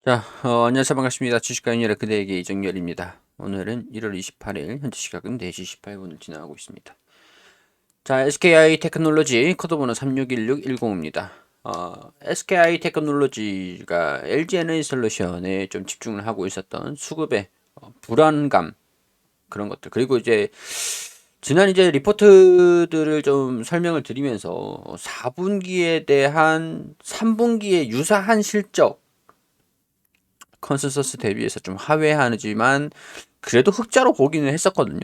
자, 안녕하세요. 반갑습니다. 주식가인열의 그대에게 이정열입니다. 오늘은 1월 28일, 현재 시각은 4시 18분을 지나가고 있습니다. 자, SKI 테크놀로지 코드번호 361610입니다. SKI 테크놀로지가 LG 에너지 솔루션에 좀 집중을 하고 있었던 수급의 불안감, 그런 것들. 그리고 이제 지난 이제 리포트들을 좀 설명을 드리면서 4분기에 대한 3분기에 유사한 실적 컨센서스 대비해서 좀 하회하지만 그래도 흑자로 보기는 했었거든요.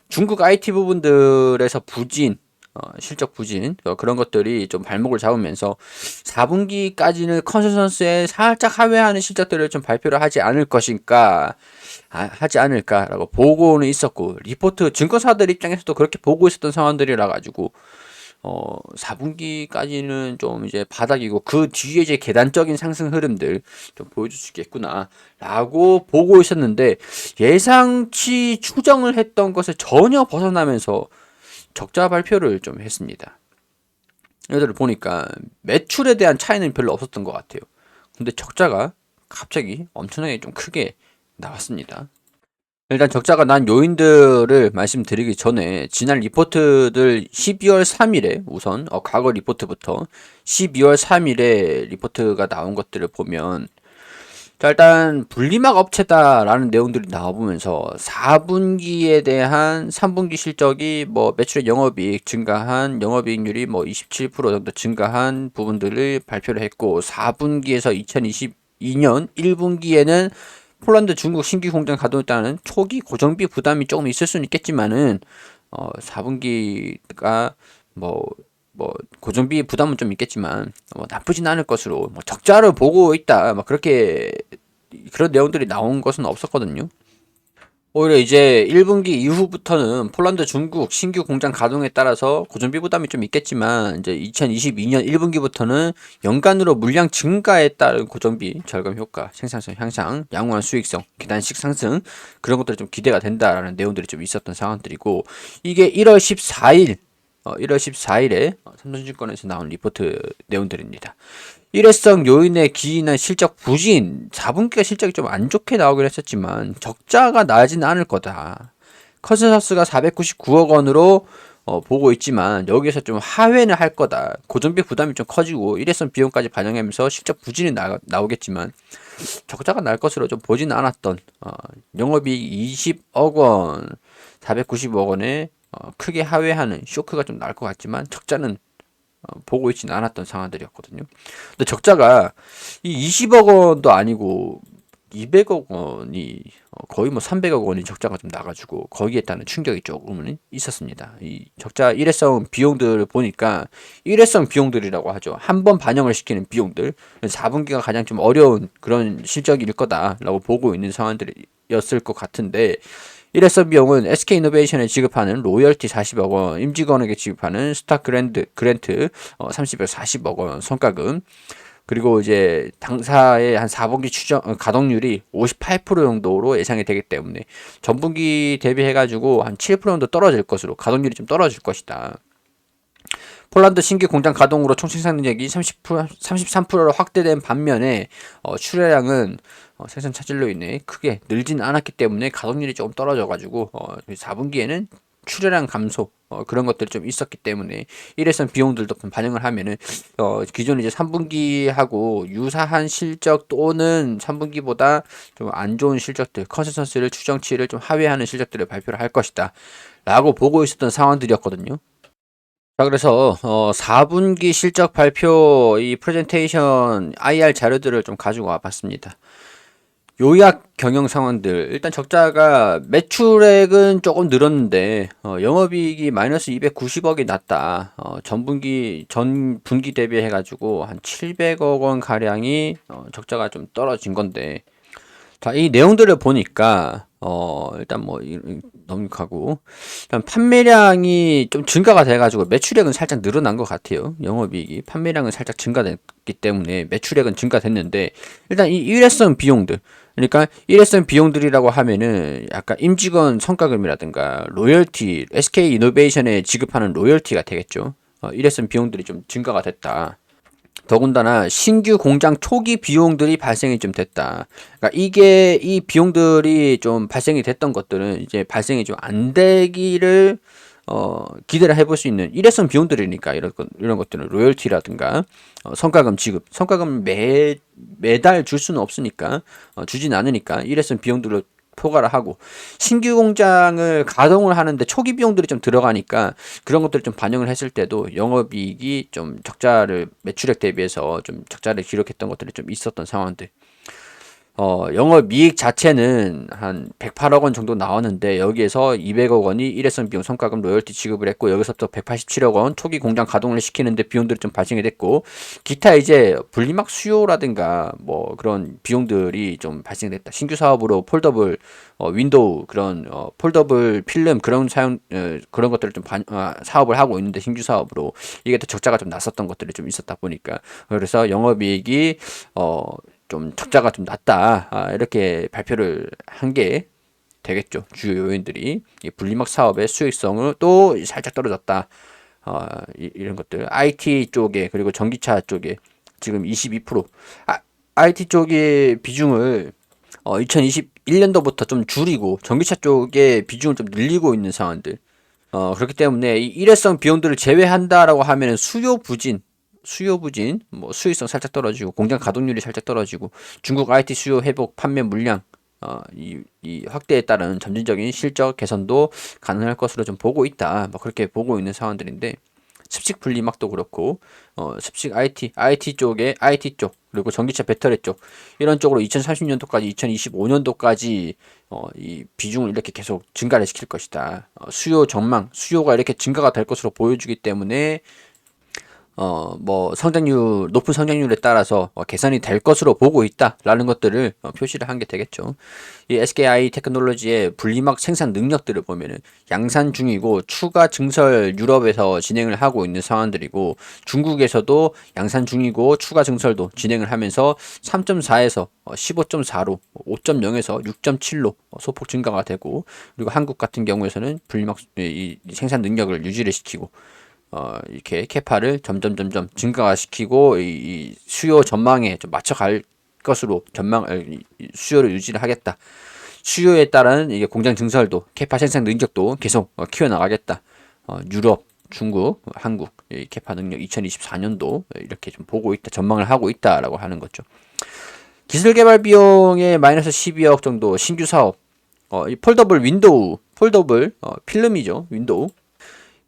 중국 IT 부분들에서 부진, 실적 부진 그런 것들이 좀 발목을 잡으면서 4분기까지는 컨센서스에 살짝 하회하는 실적들을 좀 발표를 하지 않을 것인가 하지 않을까라고 보고는 있었고, 리포트 증권사들 입장에서도 그렇게 보고 있었던 상황들이라 가지고 4분기까지는 좀 이제 바닥이고 그 뒤에 이제 계단적인 상승 흐름들 좀 보여줄 수 있겠구나 라고 보고 있었는데, 예상치 추정을 했던 것을 전혀 벗어나면서 적자 발표를 좀 했습니다. 이들을 보니까 매출에 대한 차이는 별로 없었던 것 같아요. 근데 적자가 갑자기 엄청나게 좀 크게 나왔습니다. 일단 적자가 난 요인들을 말씀드리기 전에 지난 리포트들 12월 3일에 우선 과거 리포트부터 12월 3일에 리포트가 나온 것들을 보면, 자, 일단 분리막 업체다라는 내용들이 나와보면서 4분기에 대한 3분기 실적이 뭐 매출의 영업이익 증가한, 영업이익률이 뭐 27% 정도 증가한 부분들을 발표를 했고, 4분기에서 2022년 1분기에는 폴란드 중국 신규 공장 가동했다는 초기 고정비 부담이 조금 있을 수는 있겠지만은 4분기가 뭐 고정비 부담은 좀 있겠지만 뭐 나쁘진 않을 것으로, 뭐 적자를 보고 있다 막 그렇게 그런 내용들이 나온 것은 없었거든요. 오히려 이제 1분기 이후부터는 폴란드 중국 신규 공장 가동에 따라서 고정비 부담이 좀 있겠지만, 이제 2022년 1분기부터는 연간으로 물량 증가에 따른 고정비 절감 효과, 생산성 향상, 양호한 수익성, 계단식 상승, 그런 것들이 좀 기대가 된다라는 내용들이 좀 있었던 상황들이고, 이게 1월 14일 1월 14일에 삼성증권에서 나온 리포트 내용들입니다. 일회성 요인에 기인한 실적 부진, 4분기가 실적이 좀 안 좋게 나오긴 했었지만 적자가 나지는 않을 거다. 컨센서스가 499억 원으로 보고 있지만 여기에서 좀 하회는 할 거다. 고정비 부담이 좀 커지고 일회성 비용까지 반영하면서 실적 부진이 나오겠지만 적자가 날 것으로 좀 보지는 않았던, 영업이익 20억 원, 490억 원에 크게 하회하는 쇼크가 좀 날 것 같지만 적자는 보고 있지는 않았던 상황들이었거든요. 근데 적자가 이 20억 원도 아니고 200억 원이 거의 뭐 300억 원이 적자가 좀 나가지고 거기에 따른 충격이 조금은 있었습니다. 이 적자 일회성 비용들을 보니까 일회성 비용들이라고 하죠. 한 번 반영을 시키는 비용들. 4분기가 가장 좀 어려운 그런 실적일 거다라고 보고 있는 상황들이었을 것 같은데, 일회성 비용은 SK이노베이션에 지급하는 로열티 40억 원, 임직원에게 지급하는 스탁 그랜트 30억 40억 원 성과금, 그리고 이제 당사의 한 4분기 추정 가동률이 58% 정도로 예상이 되기 때문에 전분기 대비해가지고 한 7% 정도 떨어질 것으로, 가동률이 좀 떨어질 것이다. 폴란드 신규 공장 가동으로 총 생산 능력이 33%로 확대된 반면에 출하량은 생산 차질로 인해 크게 늘지는 않았기 때문에 가동률이 조금 떨어져가지고 4분기에는 출하량 감소 그런 것들이 좀 있었기 때문에 일회성 비용들도 반영을 하면은 기존 이제 3분기하고 유사한 실적 또는 3분기보다 좀 안 좋은 실적들, 컨센서스를 추정치를 좀 하회하는 실적들을 발표를 할 것이다 라고 보고 있었던 상황들이었거든요. 자, 그래서 4분기 실적 발표 이 프레젠테이션 IR 자료들을 좀 가지고 와봤습니다. 요약 경영 상황들. 일단 적자가 매출액은 조금 늘었는데 영업이익이 마이너스 290억이 났다. 전 분기 대비해 가지고 한 700억 원 가량이 적자가 좀 떨어진 건데, 자, 이 내용들을 보니까 일단 뭐 넘기고, 일단 판매량이 좀 증가가 돼가지고 매출액은 살짝 늘어난 것 같아요. 영업이익이 판매량은 살짝 증가됐기 때문에 매출액은 증가됐는데, 일단 이 일회성 비용들, 그러니까 일회성 비용들이라고 하면은 약간 임직원 성과금이라든가 로열티, SK 이노베이션에 지급하는 로열티가 되겠죠. 일회성 비용들이 좀 증가가 됐다. 더군다나 신규 공장 초기 비용들이 발생이 좀 됐다. 그러니까 이게 이 비용들이 좀 발생이 됐던 것들은 이제 발생이 좀 안 되기를 기대를 해볼 수 있는 일회성 비용들이니까 이런 것들은 로열티라든가 성과금 지급, 성과금 매달 줄 수는 없으니까 주진 않으니까 일회성 비용들을 포괄을 하고 신규 공장을 가동을 하는데 초기 비용들이 좀 들어가니까 그런 것들을 좀 반영을 했을 때도 영업이익이 좀 적자를 매출액 대비해서 좀 적자를 기록했던 것들이 좀 있었던 상황들. 영업이익 자체는 한 108억 원 정도 나왔는데 여기에서 200억 원이 일회성 비용 성과금 로열티 지급을 했고 여기서부터 187억 원 초기 공장 가동을 시키는데 비용들이 좀 발생이 됐고 기타 이제 분리막 수요라든가 뭐 그런 비용들이 좀 발생됐다. 신규 사업으로 폴더블 윈도우 그런 폴더블 필름 그런 그런 것들을 좀 사업을 하고 있는데 신규 사업으로 이게 또 적자가 좀 났었던 것들이 좀 있었다 보니까 그래서 영업이익이 좀 적자가 좀 났다. 이렇게 발표를 한 게 되겠죠. 주요 요인들이 이 분리막 사업의 수익성을 또 살짝 떨어졌다. 이런 것들 IT 쪽에 그리고 전기차 쪽에 지금 22% IT 쪽의 비중을 2021년도부터 좀 줄이고 전기차 쪽의 비중을 좀 늘리고 있는 상황들. 그렇기 때문에 이 일회성 비용들을 제외한다라고 하면은 수요 부진, 뭐 수익성 살짝 떨어지고 공장 가동률이 살짝 떨어지고 중국 IT 수요 회복, 판매 물량 이 확대에 따른 점진적인 실적 개선도 가능할 것으로 좀 보고 있다. 뭐 그렇게 보고 있는 상황들인데 습식 분리막도 그렇고 습식 IT 쪽에 IT 쪽 그리고 전기차 배터리 쪽 이런 쪽으로 2030년도까지 2025년도까지 이 비중을 이렇게 계속 증가를 시킬 것이다. 수요 전망, 수요가 이렇게 증가가 될 것으로 보여주기 때문에 뭐 높은 성장률에 따라서 개선이 될 것으로 보고 있다라는 것들을 표시를 한 게 되겠죠. 이 SKI 테크놀로지의 분리막 생산 능력들을 보면은 양산 중이고 추가 증설 유럽에서 진행을 하고 있는 상황들이고 중국에서도 양산 중이고 추가 증설도 진행을 하면서 3.4에서 15.4로 5.0에서 6.7로 소폭 증가가 되고 그리고 한국 같은 경우에서는 분리막 이 생산 능력을 유지를 시키고 이렇게 캐파를 점점 증가시키고 이 수요 전망에 좀 맞춰갈 것으로 수요를 유지를 하겠다. 수요에 따른 이게 공장 증설도 캐파 생산 능력도 계속 키워나가겠다. 유럽, 중국, 한국 이 캐파 능력 2024년도 이렇게 좀 보고 있다, 전망을 하고 있다라고 하는 거죠. 기술 개발 비용의 마이너스 12억 정도 신규 사업. 이 폴더블 필름이죠, 윈도우.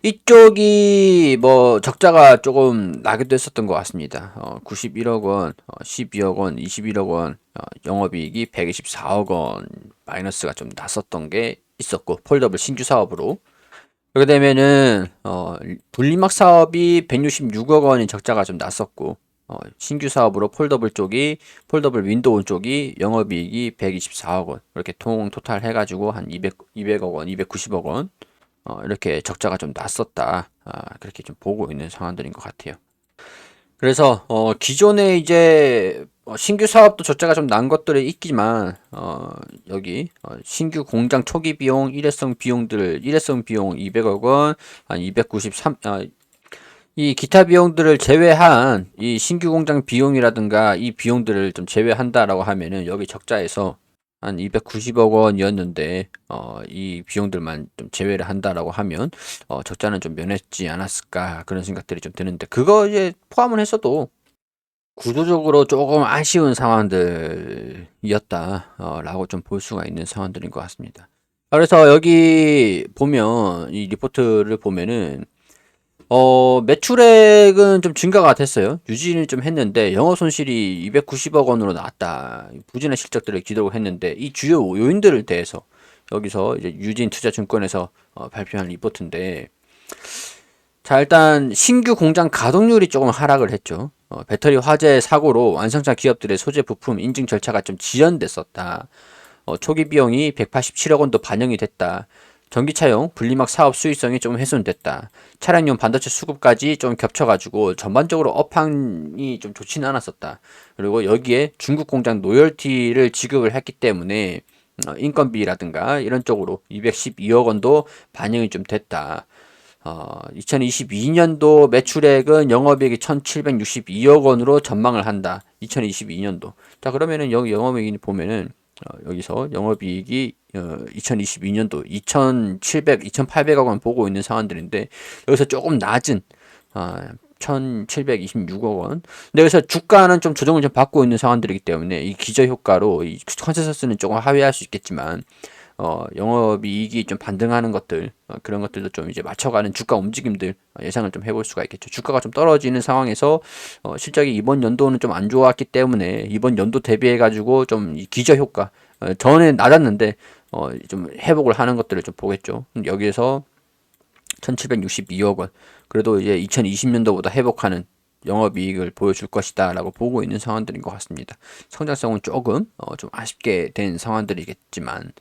이쪽이 뭐 적자가 조금 나기도 했었던 것 같습니다. 91억 원, 12억 원, 21억 원, 영업이익이 124억 원 마이너스가 좀 났었던 게 있었고 폴더블 신규 사업으로 그렇게 되면은 분리막 사업이 166억 원이 적자가 좀 났었고 신규 사업으로 폴더블 윈도우 쪽이 영업이익이 124억 원 이렇게 토탈 해가지고 한 200억 원, 290억 원 이렇게 적자가 좀 났었다. 그렇게 좀 보고 있는 상황들인 것 같아요. 그래서 기존에 이제 신규 사업도 적자가 좀 난 것들이 있지만 여기 신규 공장 초기 비용, 일회성 비용 200억 원, 한 293, 이 기타 비용들을 제외한 이 신규 공장 비용이라든가 이 비용들을 좀 제외한다라고 하면은 여기 적자에서 한 290억 원이었는데 이 비용들만 좀 제외를 한다라고 하면 적자는 좀 면했지 않았을까 그런 생각들이 좀 드는데 그거 이제 포함을 했어도 구조적으로 조금 아쉬운 상황들이었다 라고 좀 볼 수가 있는 상황들인 것 같습니다. 그래서 여기 보면 이 리포트를 보면은 매출액은 좀 증가가 됐어요. 유지는 좀 했는데 영업 손실이 290억 원으로 나왔다. 부진한 실적들을 기록을 했는데 이 주요 요인들을 대해서 여기서 이제 유진투자증권에서 발표한 리포트인데 자 일단 신규 공장 가동률이 조금 하락을 했죠. 배터리 화재 사고로 완성차 기업들의 소재 부품 인증 절차가 좀 지연됐었다. 초기 비용이 187억 원도 반영이 됐다. 전기차용 분리막 사업 수익성이 좀 훼손됐다. 차량용 반도체 수급까지 좀 겹쳐가지고 전반적으로 업황이 좀 좋지는 않았었다. 그리고 여기에 중국 공장 노열티를 지급을 했기 때문에 인건비라든가 이런 쪽으로 212억 원도 반영이 좀 됐다. 2022년도 매출액은 영업이익이 1762억 원으로 전망을 한다. 2022년도. 자, 그러면은 여기 영업이익 보면은 여기서 영업이익이 2022년도 2,800억 원 보고 있는 상황들인데 여기서 조금 낮은 1,726억 원. 근데 여기서 주가는 좀 조정을 좀 받고 있는 상황들이기 때문에 이 기저효과로 이 컨센서스는 조금 하회할 수 있겠지만 영업이익이 좀 반등하는 것들, 그런 것들도 좀 이제 맞춰가는 주가 움직임들 예상을 좀 해볼 수가 있겠죠. 주가가 좀 떨어지는 상황에서 실적이 이번 연도는 좀 안 좋았기 때문에 이번 연도 대비해가지고 좀 이 기저효과, 전에 낮았는데 좀 회복을 하는 것들을 좀 보겠죠. 여기에서 1762억 원. 그래도 이제 2020년도보다 회복하는 영업이익을 보여줄 것이다 라고 보고 있는 상황들인 것 같습니다. 성장성은 조금 좀 아쉽게 된 상황들이겠지만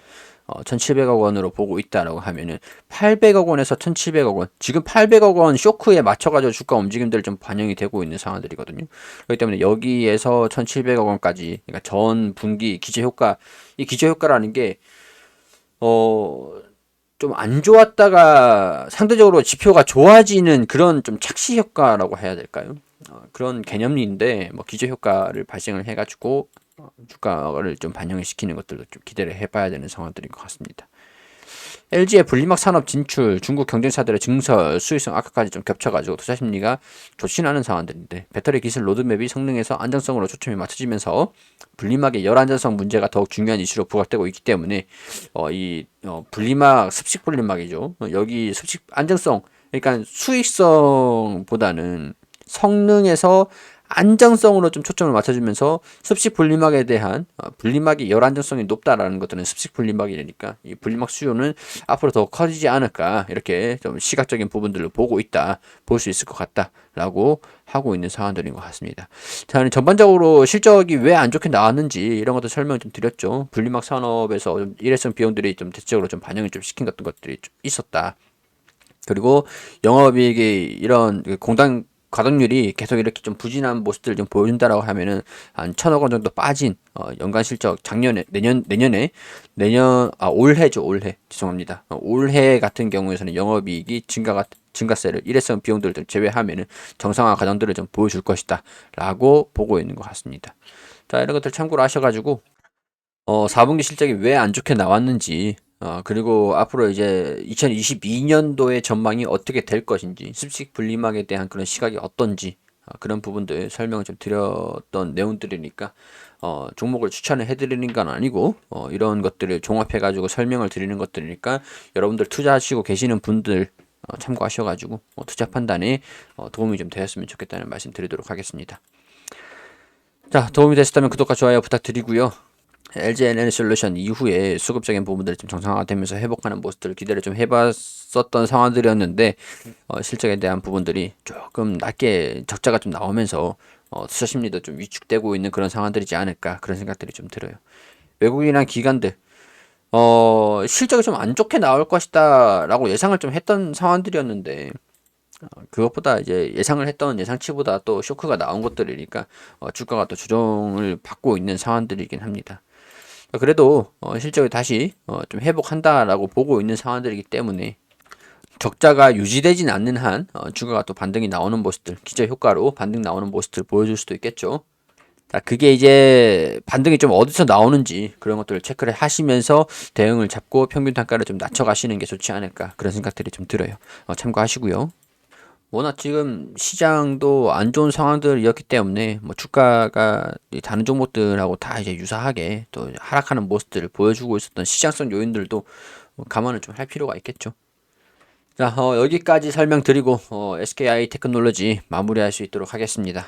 1700억 원으로 보고 있다라고 하면은 800억 원에서 1700억 원, 지금 800억 원 쇼크에 맞춰가지고 주가 움직임들이 좀 반영이 되고 있는 상황들이거든요. 그렇기 때문에 여기에서 1700억 원까지, 그러니까 전 분기 기저효과, 이 기저효과라는 게 좀 안 좋았다가 상대적으로 지표가 좋아지는 그런 좀 착시 효과라고 해야 될까요? 그런 개념인데 뭐 기저 효과를 발생을 해가지고 주가를 좀 반영을 시키는 것들도 좀 기대를 해봐야 되는 상황들인 것 같습니다. LG의 분리막 산업 진출, 중국 경쟁사들의 증설, 수익성 악화까지 좀 겹쳐가지고 투자 심리가 좋지는 않은 상황들인데 배터리 기술 로드맵이 성능에서 안정성으로 초점이 맞춰지면서 분리막의 열 안전성 문제가 더욱 중요한 이슈로 부각되고 있기 때문에 분리막 습식 분리막이죠. 여기 습식 안정성, 그러니까 수익성보다는 성능에서 안정성으로 좀 초점을 맞춰주면서 습식 분리막에 대한 분리막의 열 안정성이 높다라는 것들은 습식 분리막이니까 이 분리막 수요는 앞으로 더 커지지 않을까, 이렇게 좀 시각적인 부분들을 보고 있다, 볼 수 있을 것 같다라고 하고 있는 상황들인 것 같습니다. 자, 전반적으로 실적이 왜 안 좋게 나왔는지 이런 것도 설명을 좀 드렸죠. 분리막 산업에서 좀 일회성 비용들이 좀 대체적으로 좀 반영을 좀 시킨 어떤 것들이 좀 있었다. 그리고 영업이익이 이런 공단 가동률이 계속 이렇게 좀 부진한 모습들을 좀 보여준다라고 하면은 한 1,000억 원 정도 빠진 연간 실적, 작년에 올해죠. 올해, 죄송합니다. 올해 같은 경우에서는 영업이익이 증가세를, 일회성 비용들을 좀 제외하면은 정상화 과정들을 좀 보여줄 것이다라고 보고 있는 것 같습니다. 자, 이런 것들 참고로 하셔가지고 4분기 실적이 왜 안 좋게 나왔는지, 그리고 앞으로 이제 2022년도의 전망이 어떻게 될 것인지, 습식 분리막에 대한 그런 시각이 어떤지, 그런 부분들 설명을 좀 드렸던 내용들이니까, 종목을 추천을 해드리는 건 아니고, 이런 것들을 종합해가지고 설명을 드리는 것들이니까, 여러분들 투자하시고 계시는 분들, 참고하셔가지고, 투자 판단에 도움이 좀 되었으면 좋겠다는 말씀 드리도록 하겠습니다. 자, 도움이 되셨다면 구독과 좋아요 부탁드리고요. LG 에너지솔루션 이후에 수급적인 부분들이 좀 정상화되면서 회복하는 모습들을 기대를 좀 해봤었던 상황들이었는데 실적에 대한 부분들이 조금 낮게 적자가 좀 나오면서 투자 심리도 좀 위축되고 있는 그런 상황들이지 않을까, 그런 생각들이 좀 들어요. 외국인이나 기관들 실적이 좀 안 좋게 나올 것이다 라고 예상을 좀 했던 상황들이었는데 그것보다 이제 예상을 했던 예상치보다 또 쇼크가 나온 것들이니까 주가가 또 조정을 받고 있는 상황들이긴 합니다. 그래도 실적이 다시 좀 회복한다라고 보고 있는 상황들이기 때문에 적자가 유지되진 않는 한 주가가 또 반등이 나오는 모습들, 기저 효과로 반등 나오는 모습들 보여줄 수도 있겠죠. 자, 그게 이제 반등이 좀 어디서 나오는지 그런 것들을 체크를 하시면서 대응을 잡고 평균 단가를 좀 낮춰가시는 게 좋지 않을까, 그런 생각들이 좀 들어요. 참고하시고요. 워낙 지금 시장도 안 좋은 상황들이었기 때문에 뭐 주가가 다른 종목들하고 다 이제 유사하게 또 하락하는 모습들을 보여주고 있었던 시장성 요인들도 감안을 좀 할 필요가 있겠죠. 자, 여기까지 설명드리고 SKI 테크놀로지 마무리할 수 있도록 하겠습니다.